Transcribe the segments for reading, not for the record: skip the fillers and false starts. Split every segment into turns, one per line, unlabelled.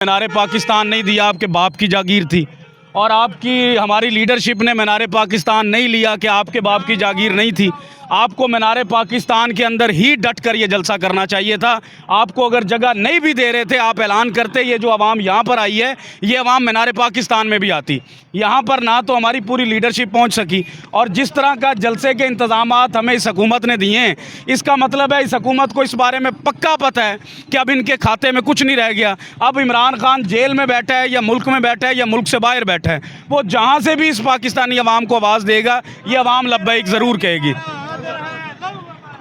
मीनार पाकिस्तान नहीं दिया, आपके बाप की जागीर थी। और आपकी हमारी लीडरशिप ने मीनार पाकिस्तान नहीं लिया कि आपके बाप की जागीर नहीं थी। आपको मीनार पाकिस्तान के अंदर ही डट कर ये जलसा करना चाहिए था। आपको अगर जगह नहीं भी दे रहे थे, आप ऐलान करते, ये जो आवाम यहाँ पर आई है ये आवाम मीनार पाकिस्तान में भी आती। यहाँ पर ना तो हमारी पूरी लीडरशिप पहुँच सकी, और जिस तरह का जलसे के इंतज़ामात हमें इस हुकूमत ने दिए हैं, इसका मतलब है इस हुकूमत को इस बारे में पक्का पता है कि अब इनके खाते में कुछ नहीं रह गया। अब इमरान खान जेल में बैठा है या मुल्क में बैठा है या मुल्क से बाहर बैठा है, वो जहाँ से भी इस पाकिस्तानी अवाम को आवाज़ देगा ये अवाम लब्बैक ज़रूर कहेगी।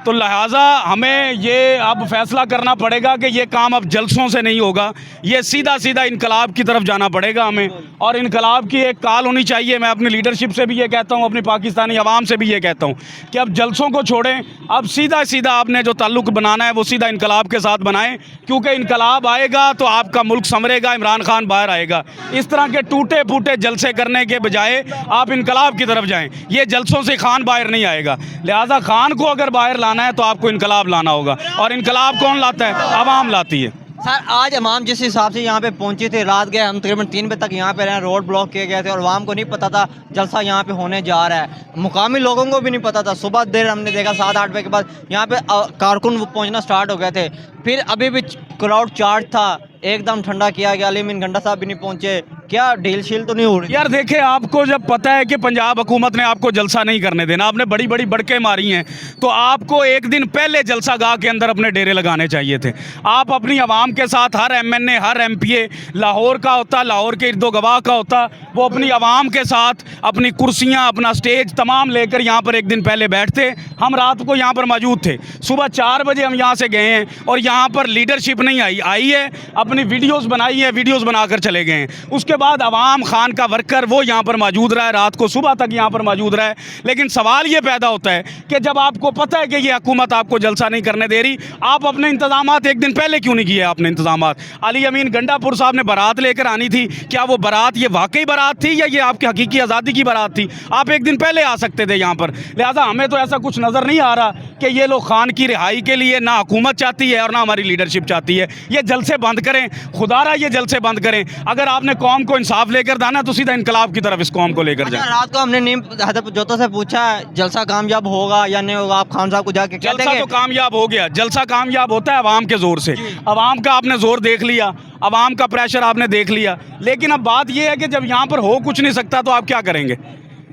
तो लिहाजा हमें ये अब फैसला करना पड़ेगा कि ये काम अब जलसों से नहीं होगा, ये सीधा सीधा इनकलाब की तरफ जाना पड़ेगा हमें। और इनकलाब की एक काल होनी चाहिए। मैं अपनी लीडरशिप से भी ये कहता हूँ, अपनी पाकिस्तानी अवाम से भी ये कहता हूँ कि अब जलसों को छोड़ें, अब सीधा सीधा आपने जो ताल्लुक़ बनाना है वो सीधा इनकलाब के साथ बनाएं, क्योंकि इनकलाब आएगा तो आपका मुल्क संवरेगा, इमरान खान बाहर आएगा। इस तरह के टूटे फूटे जलसे करने के बजाय आप इनकलाब की तरफ जाएँ। ये जलसों से खान बाहर नहीं आएगा। लिहाजा खान को अगर बाहर लाना है तो आपको इनकलाब लाना होगा, और इनकलाब कौन लाता है? अवाम लाती है।
सर, आज अवाम जिस हिसाब से यहाँ पे पहुंची थी, रात गए हम तकरीबन 3 बजे तक यहाँ पे रहे, रोड ब्लॉक किए गए थे और अवाम को नहीं पता था जलसा यहाँ पे होने जा रहा है। मुकामी लोगों को भी नहीं पता था। सुबह देर हमने देखा 7-8 बजे के बाद यहाँ पे कारकुन पहुँचना स्टार्ट हो गए थे। फिर अभी भी क्राउड चार्ज था, एकदम ठंडा किया गया। अली अमीन गंडा साहब भी नहीं पहुँचे। क्या डील शील तो नहीं हो रही?
यार देखिए, आपको जब पता है कि पंजाब हुकूमत ने आपको जलसा नहीं करने देना, आपने बड़ी बड़ी बड़कें मारी हैं, तो आपको एक दिन पहले जलसा गाह के अंदर अपने डेरे लगाने चाहिए थे। आप अपनी आवाम के साथ, हर MNA हर MPA लाहौर का होता, लाहौर के इर्दो गवाह का होता, वो अपनी आवाम के साथ अपनी कुर्सियाँ, अपना स्टेज तमाम लेकर यहाँ पर एक दिन पहले बैठते। हम रात को यहाँ पर मौजूद थे। सुबह 4 बजे हम यहाँ से गए हैं और यहाँ पर लीडरशिप नहीं आई है, अपनी वीडियोज़ बनाई है, वीडियोज़ बनाकर चले गए हैं। उसके बाद अवाम खान का वर्कर वो यहाँ पर मौजूद रहा है, रात को सुबह तक यहाँ पर मौजूद रहा है। लेकिन सवाल ये पैदा होता है कि जब आपको पता है कि ये हुकूमत आपको जलसा नहीं करने दे रही, आप अपने इंतजामात एक दिन पहले क्यों नहीं किए? आपने इंतजामात, अली अमीन गंडापुर साहब ने बारात लेकर आनी थी, क्या वो बारात ये वाकई बारात थी या ये आपकी हकीकी आज़ादी की बारात थी? आप एक दिन पहले आ सकते थे यहाँ पर। लिहाजा हमें तो ऐसा कुछ नज़र नहीं आ रहा कि ये लोग खान की रिहाई के लिए ना हुकूमत चाहती है और ना हमारी लीडरशिप चाहती है। ये जलसे बंद करें, खुदारा ये जलसे बंद करें। अगर आपने कौम को इंसाफ लेकर दाना तो सीधा इनकलाब की तरफ इस कौम को लेकर जाए।
रात को हमने नीम हदफ जोता से पूछा जलसा कामयाब होगा या नहीं होगा, आप खान साहब को जाके
जलसा तो कामयाब हो गया। जलसा कामयाब होता है अवाम के जोर से। अवाम का आपने जोर देख लिया, अवाम का प्रेशर आपने देख लिया। लेकिन अब बात यह है कि जब यहाँ पर हो कुछ नहीं सकता तो आप क्या करेंगे?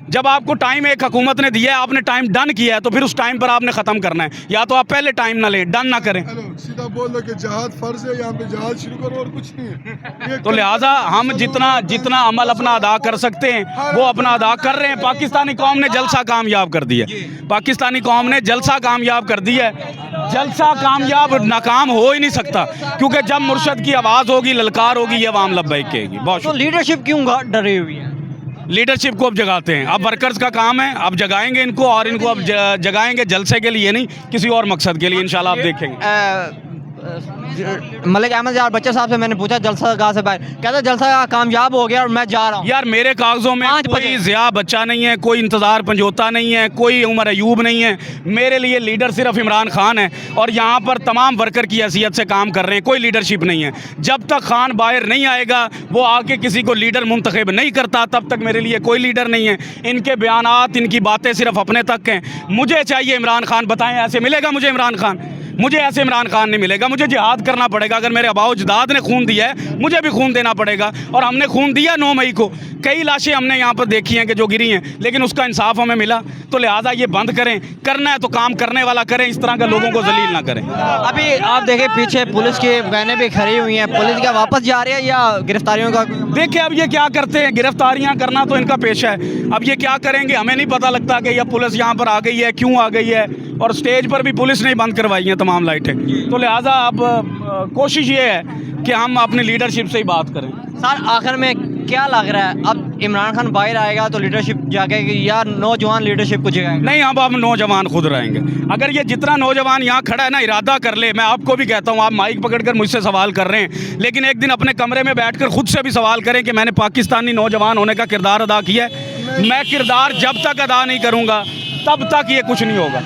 जब आपको टाइम एक हुकूमत ने दिया है, आपने टाइम डन किया है, तो फिर उस टाइम पर आपने ख़त्म करना है। या तो आप पहले टाइम ना लें, डन ना करें।
सीधा बोल दो कि जहाद फर्ज है, यहाँ पे जहाद शुरू करो और कुछ नहीं है।
तो लिहाजा हम जितना अमल अपना अदा कर सकते हैं वो अपना अदा कर रहे हैं। पाकिस्तानी कौम ने जलसा कामयाब कर दिया। पाकिस्तानी कौम ने जलसा कामयाब कर दिया है। जलसा कामयाब नाकाम हो ही नहीं सकता, क्योंकि जब मुर्शद की आवाज़ होगी, ललकार होगी, ये अवाम लब्बैक कहेगी। बहुत
तो लीडरशिप क्यों डरी हुई है?
लीडरशिप को अब जगाते हैं। अब वर्कर्स का काम है, अब जगाएंगे इनको, और इनको अब जगाएंगे जलसे के लिए नहीं, किसी और मकसद के लिए इंशाल्लाह आप देखेंगे।
मलिक अहमद यार बच्चा साहब से मैंने पूछा जलसा गाह से बाहर, कहता जलसा कामयाब हो गया और मैं जा रहा हूँ।
यार मेरे कागजों में कोई ज़िया बच्चा नहीं है, कोई इंतज़ार पंजोता नहीं है, कोई उमर अयूब नहीं है। मेरे लिए लीडर सिर्फ इमरान खान है, और यहाँ पर तमाम वर्कर की हैसियत से काम कर रहे हैं। कोई लीडरशिप नहीं है। जब तक खान बाहर नहीं आएगा, वो आके किसी को लीडर मुंतखब नहीं करता, तब तक मेरे लिए कोई लीडर नहीं है। इनके बयानात, इनकी बातें सिर्फ अपने तक हैं। मुझे चाहिए इमरान खान। बताएं ऐसे मिलेगा मुझे इमरान खान? मुझे ऐसे इमरान खान नहीं मिलेगा। मुझे जिहाद करना पड़ेगा। अगर मेरे आबाओ अजदाद ने खून दिया है, मुझे भी खून देना पड़ेगा। और हमने खून दिया 9 मई को। कई लाशें हमने यहाँ पर देखी हैं कि जो गिरी हैं, लेकिन उसका इंसाफ हमें मिला। तो लिहाजा ये बंद करें। करना है तो काम करने वाला करें, इस तरह के लोगों को जलील ना करें।
अभी आप देखें पीछे पुलिस की वैनें भी खड़ी हुई हैं। पुलिस क्या वापस जा रही है या गिरफ्तारियों का?
देखिए अब ये क्या करते हैं, गिरफ्तारियां करना तो इनका पेशा है। अब ये क्या करेंगे हमें नहीं पता लगता कि यह पुलिस यहाँ पर आ गई है, क्यों आ गई है। और स्टेज पर भी पुलिस ने बंद करवाई हैं तमाम लाइटें। तो लिहाजा अब कोशिश ये है कि हम अपनी लीडरशिप से ही बात करें।
सर आखिर में क्या लग रहा है, अब इमरान खान बाहर आएगा तो लीडरशिप जागेगी या नौजवान लीडरशिप को जगाएंगे?
नहीं, अब हम नौजवान खुद रहेंगे। अगर ये जितना नौजवान यहाँ खड़ा है ना, इरादा कर ले, मैं आपको भी कहता हूँ, आप माइक पकड़कर मुझसे सवाल कर रहे हैं, लेकिन एक दिन अपने कमरे में बैठकर खुद से भी सवाल करें कि मैंने पाकिस्तानी नौजवान होने का किरदार अदा किया है। मैं किरदार जब तक अदा नहीं करूँगा तब तक ये कुछ नहीं होगा।